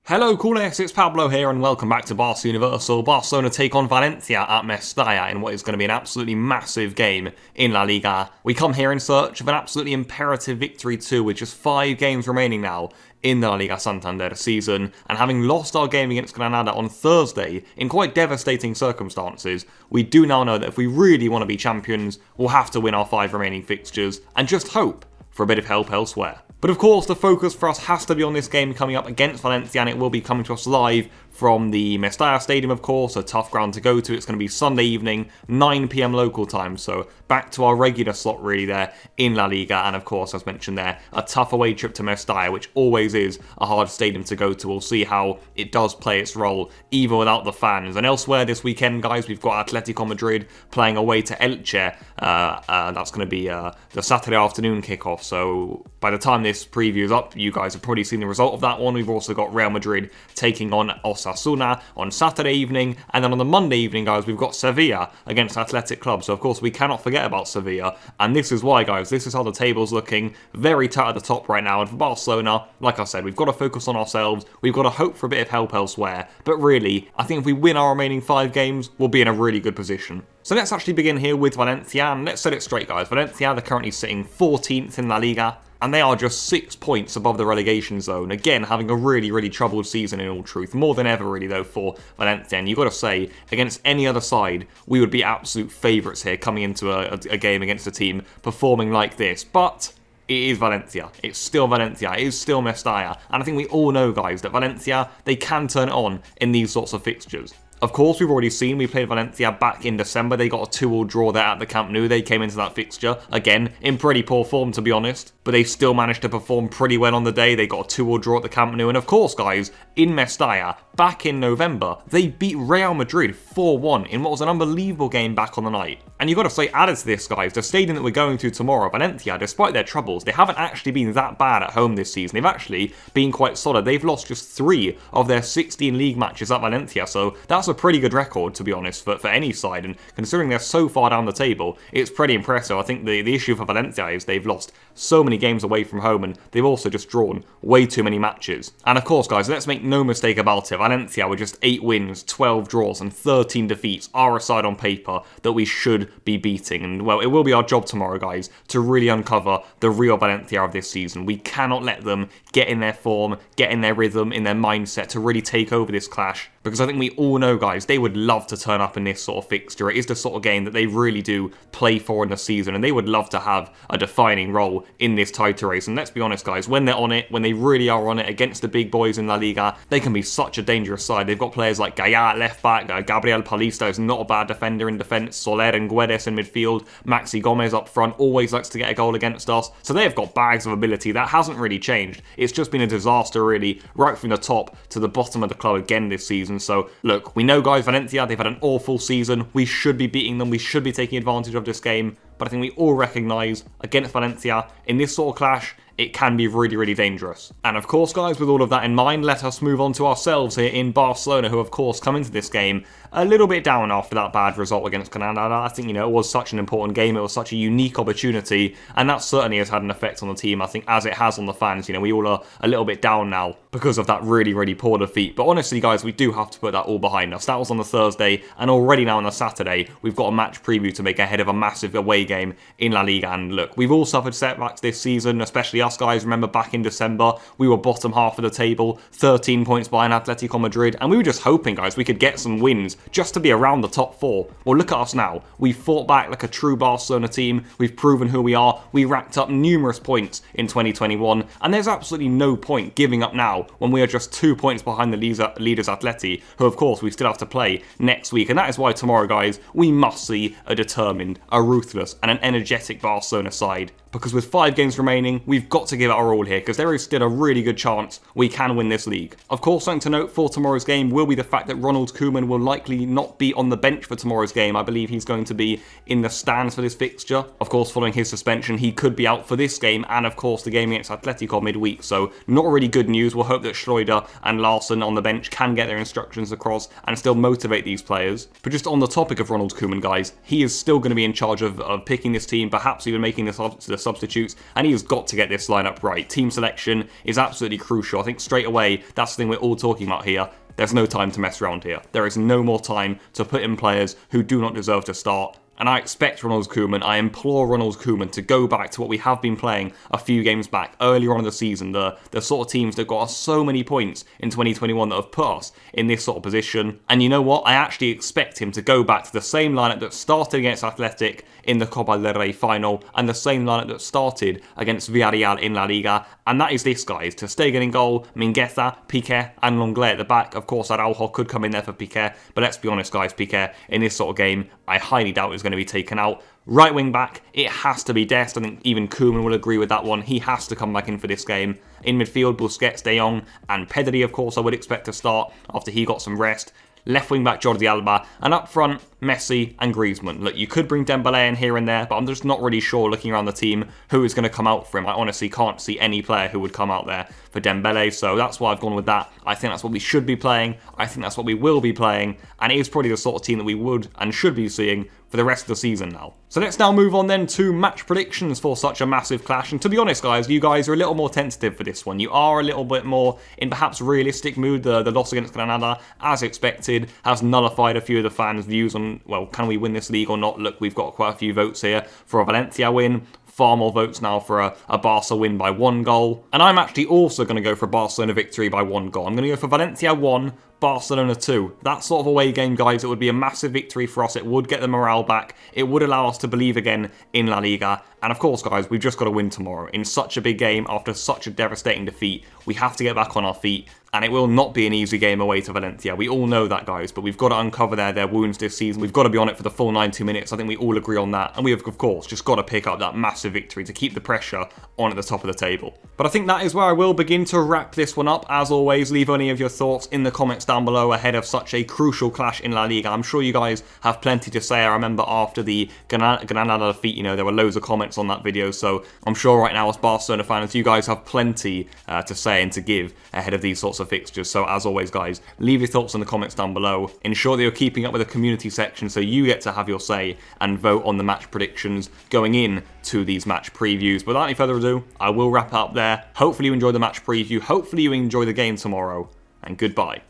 Hello Culers, it's Pablo here and welcome back to Barca Universal. Barcelona take on Valencia at MESTALLA in what is going to be an absolutely massive game in La Liga. We come here in search of an absolutely imperative victory too, with just 5 games remaining now in the La Liga Santander season, and having lost our game against Granada on Thursday in quite devastating circumstances, we do now know that if we really want to be champions, we'll have to win our 5 remaining fixtures and just hope for a bit of help elsewhere. But of course, the focus for us has to be on this game coming up against Valencia, and it will be coming to us live from the Mestalla Stadium, of course, a tough ground to go to. It's going to be Sunday evening, 9 PM local time, so back to our regular slot really there in La Liga, and of course, as mentioned there, a tough away trip to Mestalla, which always is a hard stadium to go to. We'll see how it does play its role, even without the fans. And elsewhere this weekend, guys, we've got ATLÉTICO Madrid playing away to ELCHE. That's going to be the Saturday afternoon kickoff, so by the time this preview is up, you guys have probably seen the result of that one. We've also got Real Madrid taking on Osasuna on Saturday evening, and then on the Monday evening, guys, we've got Sevilla against Athletic Club. So of course we cannot forget about Sevilla, and this is why, guys, this is how the table's looking, very tight at the top right now. And for Barcelona, like I said, we've got to focus on ourselves, we've got to hope for a bit of help elsewhere, but really, I think if we win our remaining 5 games, we'll be in a really good position. So let's actually begin here with Valencia, and let's set it straight, guys. Valencia, they're currently sitting 14th in La Liga, and they are just 6 points above the relegation zone. Again, having a really troubled season in all truth. More than ever, really, though, for Valencia. And you've got to say, against any other side, we would be absolute favourites here coming into a game against a team performing like this. But it is Valencia. It's still Valencia. It is still Mestalla. And I think we all know, guys, that Valencia, they can turn it on in these sorts of fixtures. Of course, we've already seen we played Valencia back in December. They got a 2-2 draw there at the Camp Nou. They came into that fixture, again, in pretty poor form, to be honest. But they still managed to perform pretty well on the day. They got a 2-2 draw at the Camp Nou. And of course, guys, in Mestalla, back in November, they beat Real Madrid 4-1 in what was an unbelievable game back on the night. And you've got to say, added to this, guys, the stadium that we're going to tomorrow, Valencia, despite their troubles, they haven't actually been that bad at home this season. They've actually been quite solid. They've lost just 3 of their 16 league matches at Valencia. So that's a pretty good record, to be honest, for any side, and considering they're so far down the table, it's pretty impressive. I think the issue for Valencia is they've lost so many games away from home, and they've also just drawn way too many matches. And of course, guys, let's make no mistake about it, Valencia with just 8 wins, 12 draws, and 13 defeats are a side on paper that we should be beating. And well, it will be our job tomorrow, guys, to really uncover the real Valencia of this season. We cannot let them get in their form, get in their rhythm, in their mindset to really take over this clash, because I think we all know, guys, they would love to turn up in this sort of fixture. It is the sort of game that they really do play for in the season, and they would love to have a defining role in this title race. And let's be honest, guys, when they're on it, when they really are on it against the big boys in La Liga, they can be such a dangerous side. They've got players like Gaya at left back, Gabriel Palista is not a bad defender in defence, Soler and Guedes in midfield, Maxi Gomez up front always likes to get a goal against us. So they have got bags of ability. That hasn't really changed. It's just been a disaster, really, right from the top to the bottom of the club again this season. So look, we know, guys, Valencia, they've had an awful season. We should be beating them. We should be taking advantage of this game. But I think we all recognise, against Valencia, in this sort of clash, it can be really dangerous. And of course, guys, with all of that in mind, let us move on to ourselves here in Barcelona, who of course come into this game a little bit down after that bad result against Granada. I think, it was such an important game, it was such a unique opportunity, and that certainly has had an effect on the team, I think, as it has on the fans. We all are a little bit down now because of that really poor defeat. But honestly, guys, we do have to put that all behind us. That was on the Thursday, and already now on the Saturday, we've got a match preview to make ahead of a massive away game in La Liga. And look, we've all suffered setbacks this season, especially us, guys. Remember back in December, we were bottom half of the table, 13 points behind Atletico Madrid, and we were just hoping, guys, we could get some wins just to be around the top 4. Well, look at us now. We've fought back like a true Barcelona team. We've proven who we are. We racked up numerous points in 2021, and there's absolutely no point giving up now when we are just 2 points behind the leaders Atleti, who of course we still have to play next week. And that is why tomorrow, guys, we must see a determined, a ruthless, and an energetic Barcelona side. Because with 5 games remaining, we've got to give it our all here, because there is still a really good chance we can win this league. Of course, something to note for tomorrow's game will be the fact that Ronald Koeman will likely not be on the bench for tomorrow's game. I believe he's going to be in the stands for this fixture. Of course, following his suspension, he could be out for this game and, of course, the game against Atletico midweek. So, not really good news. We'll hope that Schreuder and Larsen on the bench can get their instructions across and still motivate these players. But just on the topic of Ronald Koeman, guys, he is still going to be in charge of picking this team, perhaps even making the substitutes, and he has got to get this lineup right. Team selection is absolutely crucial. I think straight away, that's the thing we're all talking about here. There's no time to mess around here. There is no more time to put in players who do not deserve to start. And I expect Koeman, I implore Koeman to go back to what we have been playing a few games back earlier on in the season. The sort of teams that got us so many points in 2021 that have put us in this sort of position. And you know what? I actually expect him to go back to the same lineup that started against Athletic in the Copa del Rey final and the same lineup that started against Villarreal in La Liga. And that is this, guys. Ter Stegen in goal, Mingueza, Piqué and Lenglet at the back. Of course, Araujo could come in there for Piqué. But let's be honest, guys, Piqué in this sort of game, I highly doubt is going to be taken out. Right wing back, it has to be Dest. I think even Koeman will agree with that one. He has to come back in for this game. In midfield, Busquets, De Jong and Pedri, of course, I would expect to start after he got some rest. Left wing back Jordi Alba, and up front Messi and Griezmann. Look, you could bring Dembélé in here and there, but I'm just not really sure looking around the team who is going to come out for him. I honestly can't see any player who would come out there for Dembélé, so that's why I've gone with that. I think that's what we should be playing. I think that's what we will be playing, and it is probably the sort of team that we would and should be seeing for the rest of the season now. So let's now move on then to match predictions for such a massive clash. And to be honest, guys, you guys are a little more tentative for this one. You are a little bit more in perhaps realistic mood. The loss against Granada, as expected, has nullified a few of the fans' views on, well, can we win this league or not? Look, we've got quite a few votes here for a Valencia win. Far more votes now for a Barca win by 1 goal. And I'm actually also going to go for a Barcelona victory by 1 goal. I'm going to go for Valencia 1, Barcelona 2. That sort of away game, guys, it would be a massive victory for us. It would get the morale back. It would allow us to believe again in La Liga. And of course, guys, we've just got to win tomorrow. In such a big game, after such a devastating defeat, we have to get back on our feet. And it will not be an easy game away to Valencia. We all know that, guys, but we've got to uncover their wounds this season. We've got to be on it for the full 92 minutes. I think we all agree on that. And we have, of course, just got to pick up that massive victory to keep the pressure on at the top of the table. But I think that is where I will begin to wrap this one up. As always, leave any of your thoughts in the comments down below ahead of such a crucial clash in La Liga. I'm sure you guys have plenty to say. I remember after the Granada defeat, you know, there were loads of comments on that video. So I'm sure right now as Barcelona fans, you guys have plenty to say and to give ahead of these sorts of fixtures. So as always, guys, leave your thoughts in the comments down below. Ensure that you're keeping up with the community section so you get to have your say and vote on the match predictions going in to these match previews. But without any further ado, I will wrap it up there. Hopefully you enjoy the match preview. Hopefully you enjoy the game tomorrow. And goodbye.